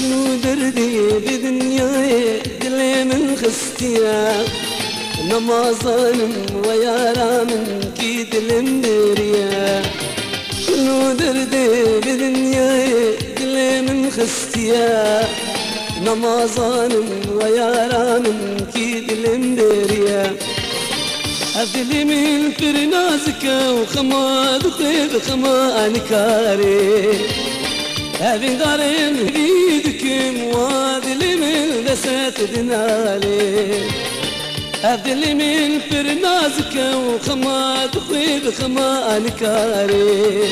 شنو دردي بدنياي دلي من خستيا نما ظالم ويا من كيد المدريا شنو دردي بدنياي دلي من خستيا نما ظالم ويا من كيد المدريا أذلي من فرنازك وخما ذقيب خما أنكاري أبين دارين بيدك موادلي من دسات دنالي أذلي من فرنازك وخما ذقيب خما أنكاري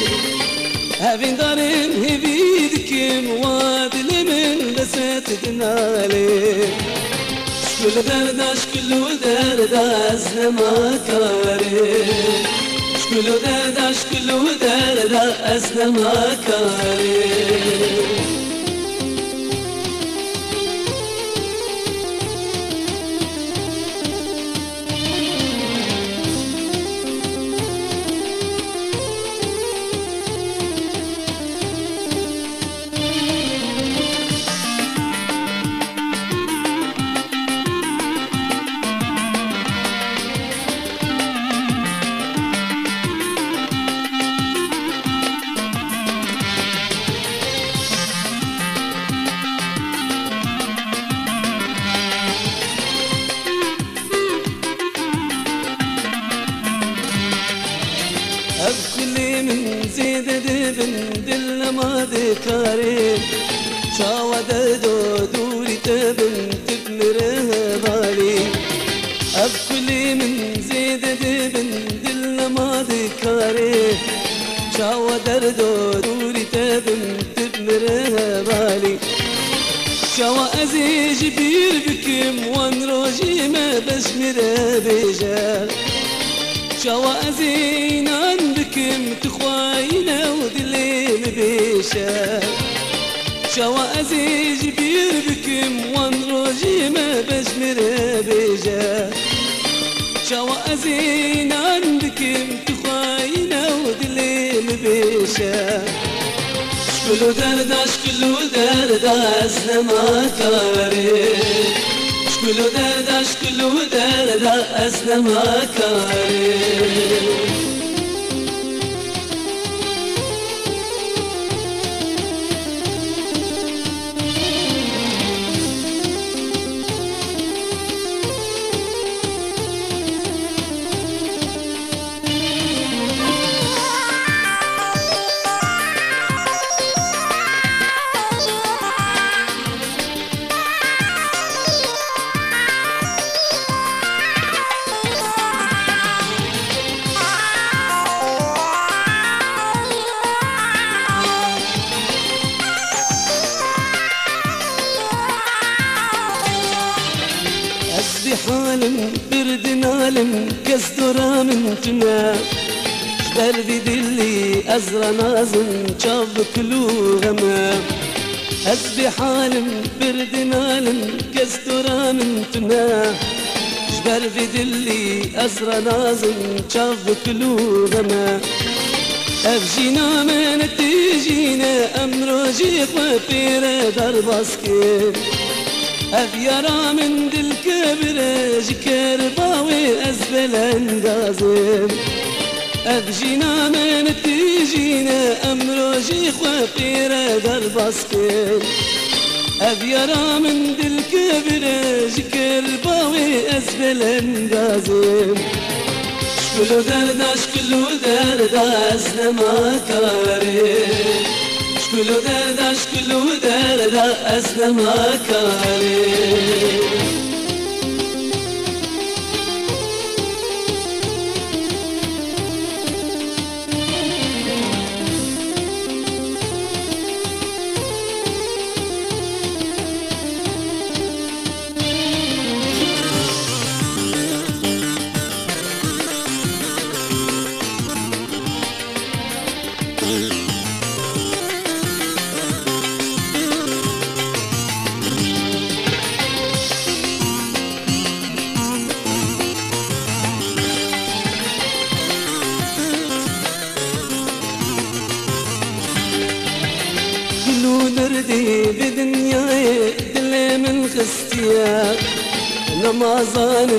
أبين دارين بيدك موادلي من دسات دنالي شكل درداش كل درداش ما كاري شكل درداش كل درداش ما كاري أبكلي من زيد دبن دل ما ذكاري شاود دوري تبن تبمره بالي أبكلي من زيد دبن دل ما ذكاري شاود دوري تبن تبمره بالي شوا أزيج بير بكم وان روجي ما بشمره بجال شوا أزينان بكم تخواينا ودلي مبيشا شوا أزيج بير بكم وان روجي ما بجمر بيجا شوا أزينان بكم تخواينا ودلي مبيشا شكلو درداش كلو درداش نما كاري شكلو درداش كلو درداش نما كاري حالم برد نالم كسترا من تنا دردي دلي أزرى نازم شاب كلو غما أسبي حالم برد نالم كسترا من تنا دردي دلي أزرى نازم شاب كلو غما أفجينا من تيجينا أمرو جيخ وفير دار باسكين أبيارا من دل كبرج كرباوي أزبل انقازم أبجينا من تيجينا أمرو جيخ وفير دار باسكين أبيارا من دل كبرج كرباوي أزبل انقازم شكلو درداش كلو درداش نما كاري شكلو درداش كلو درداش نما كاري شكلو دردي بدنياي دلي من خستيا نمازان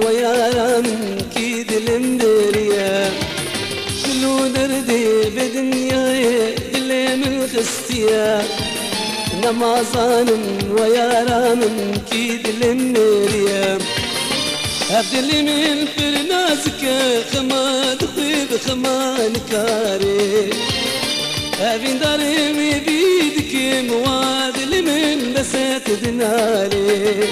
وياران كيد المدريا شكلو دردي بدنياي دلي من خستيا نمازان وياران كيد المدريا أبدلي من فرنازك خما دخيب خما نكاري أبين داري بيدك موادلي من بسات دناري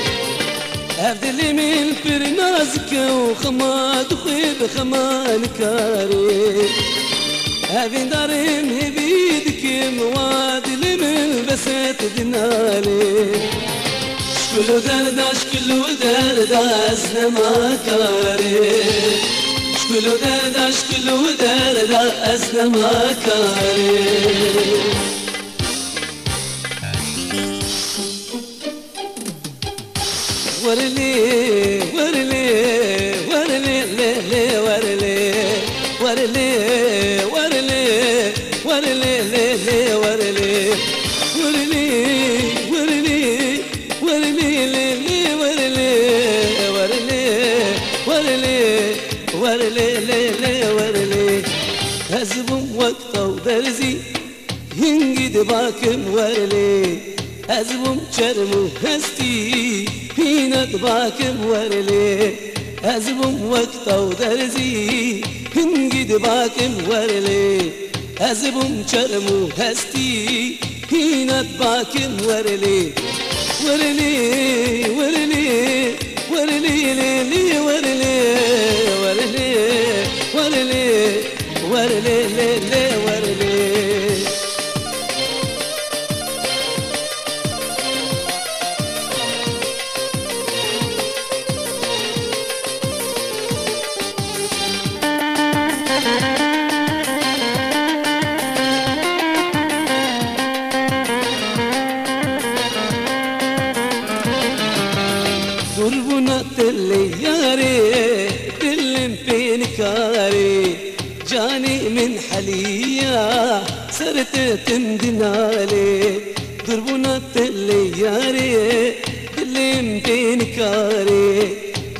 أبدلي من فرنازك وخما دخيب خما نكاري أبين داري بيدك موادلي من بسات دناري شكلو دردا شكلو دردا أزنما كاري شكلو دردا شكلو دردا أزنما كاري ورلي ورلي ورلي لي ورلي ورلي ورلي ورلي لي ورلي ورلي ورلي ورلي لي ورلي ورلي ورلي لي ورلي هزبم وقتا ودرزي هنجد باكم ورلي هزبم شرمو هستي هنا باكم ورلي هزبم وقتا ودرزي هنجد باكم ورلي هزبم شرمو هستي هنا باكم ورلي ورلي ورلي ورلي لي ورلي ورلي ورلي ورلي لي ورلي قربنا تلي ياري تلم فين كاري جاني من حليا صرت تندنالي قربنا تلي ياري تلم فين كاري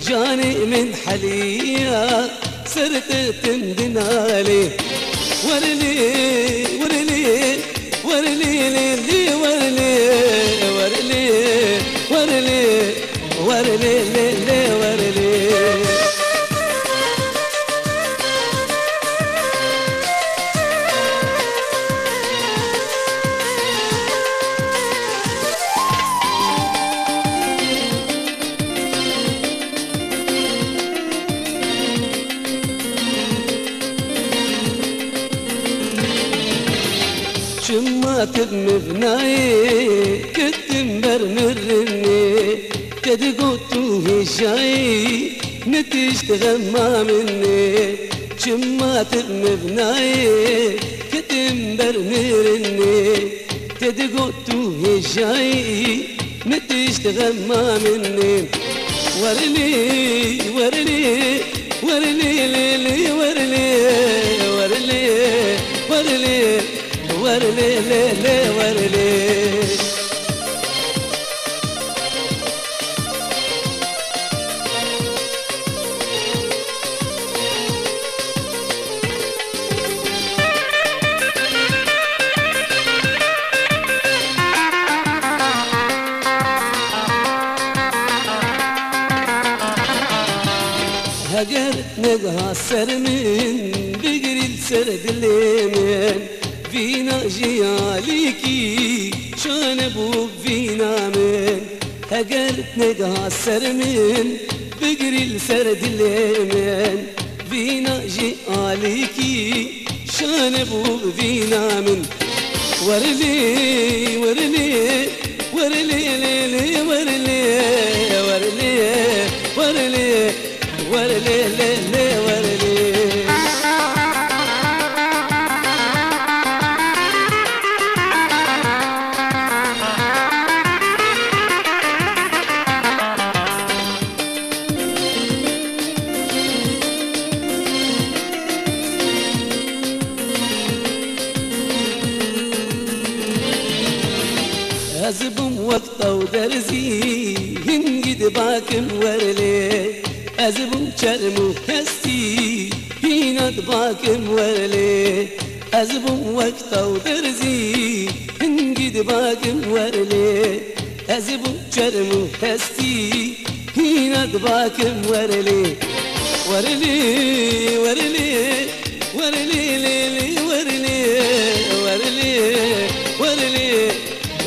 جاني من حليا صرت تندنالي ورلي ورلي ورلي لي ورلي ورلي ورلي ورلي لي ورلي شما تبمبناي كتم برمرني كدي قوتو هشاي نتشتغمى مني شما تبمبناي كتم برمرني كدي قوتو هشاي نتشتغمى مني ورلي ورلي ورلي لي ورلي ورلي ورلي ورلي لي ورلي هجر نجها سر من بجري السرد اليمين فينا جياليكي شان ابو فينا من هجر نجها سر من بجري السرد اليمين فينا جياليكي شان ابو فينا من ورلي ورلي ورلي لي ورلي ورلي ورلي ورلي لي ورلي أزبم وقتا ودرزي هنجد باكم ورلي أزبم شرمو كستي هينات باكم ورلي أزبم وقتا ودرزي هنجد باكم ورلي أزبم شرمو كستي هينات باكم ورلي ورلي ورلي ورلي ليلي ورلي ورلي ورلي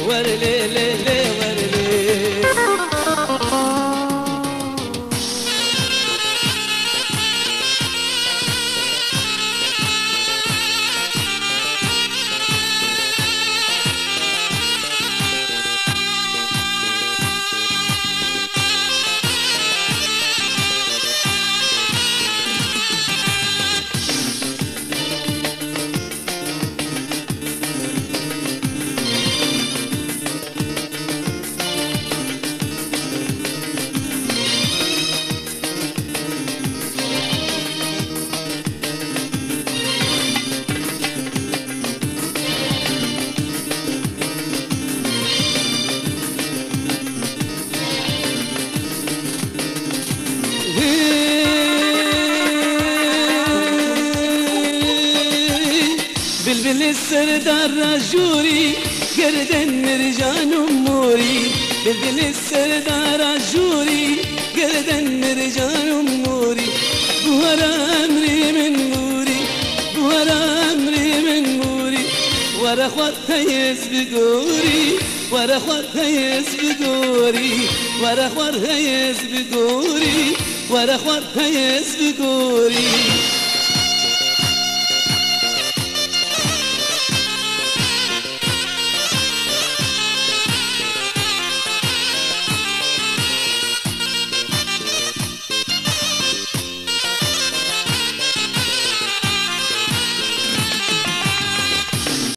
ورلي ليلي ورلي بلبل السردار راجوري قردن مرجان أموري بلبل السردار راجوري قردن مرجان أموري بورا أمري من نوري بورا أمري من نوري ورا خوات هيس بقوري ورا خوات هيس بقوري ورا خوات هيس بقوري ورا خوات هيس بقوري